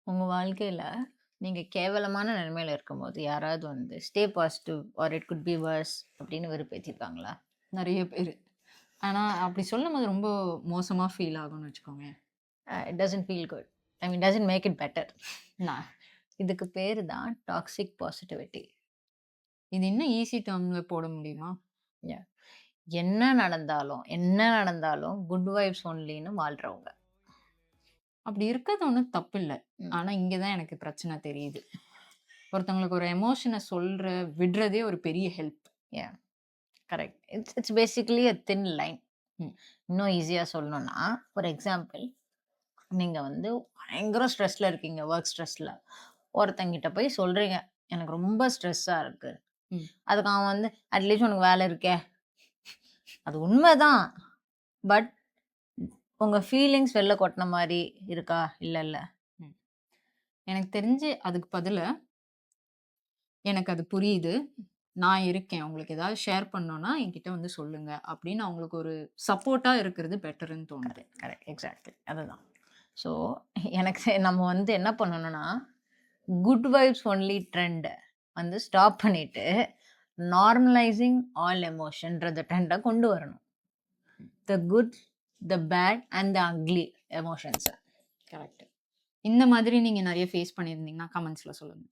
உங்க வாழ்க்கையில நீங்க கேவலமான நிலைமையில இருக்கும்போது, யாராவது வந்து stay positive or it could be worse அப்படின்னு வெறுப்பேத்திருக்காங்களா? நெறைய பேரு. ஆனா, அப்படி சொல்லும்போது ரொம்ப மோசமா ஃபீல் ஆகும்னு வச்சுக்கோங்களேன். It doesn't feel good. I mean doesn't make it better. நான் இதுக்கு பேரு தான் டாக்ஸிக் பாசிட்டிவிட்டி. இது இன்னும் ஈஸி டெர்ம்ல போட முடியுமா? யா. என்ன நடந்தாலும் குட் வைப்ஸ் ஒன்லின்னு வாழ்றவங்க. அப்படி இருக்கிறது ஒண்ணும் தப்பில்ல. ம். ஆனா, இங்க தான் எனக்கு பிரச்சனை தெரியுது. ஒருத்தவங்களுக்கு ஒரு எமோஷன விடுறதே ஒரு பெரிய help. Yeah. Correct. It's it's basically a thin line. ம். இன்னும் ஈஸியா சொல்லணும்னா, ஃபார் எக்ஸாம்பிள் நீங்க வந்து பயங்கர ஸ்ட்ரெஸ்ல இருக்கீங்க, வொர்க் ஸ்ட்ரெஸ்ல. ஒருத்தங்கிட்ட போய் சொல்றீங்க, "எனக்கு ரொம்ப ஸ்ட்ரெஸ்ஸா இருக்கு." ம். அதுக்கு அவன் வந்து, "அட்லீஸ்ட் உனக்கு வேலை இருக்கே." அது உண்மைதான். பட் உங்க ஃபீலிங்ஸ் வெளில கொட்டுன மாரி இருக்கா? இல்லல்ல. ம். எனக்கு தெரிஞ்சு அதுக்கு பதிலா, எனக்கு அது புரியுது. நான் இருக்கேன். உங்களுக்கு ஏதாவது ஷேர் பண்ணணும்னா என்கிட்ட வந்து சொல்லுங்க. அப்படின்னு அவங்களுக்கு ஒரு சப்போர்ட்டா இருக்கிறது பெட்டர்ன்னு தோணுது. Correct, correct. எக்ஸாக்ட்லி. அதுதான். ஸோ எனக்கு நம்ம வந்து என்ன பண்ணணும்னா, குட் வைப்ஸ் ஒன்லி ட்ரெண்ட் வந்து ஸ்டாப் பண்ணிட்டு, நார்மலைசிங் ஆல் எமோஷன்ன்ற ட்ரெண்ட கொண்டு வரணும். The good, the bad and the ugly எமோஷன்ஸ. கரெக்ட். இந்த மாதிரி நீங்க நெறைய ஃபேஸ் பண்ணியிருந்தீங்கன்னா, கமெண்ட்ஸ்ல சொல்லுங்க.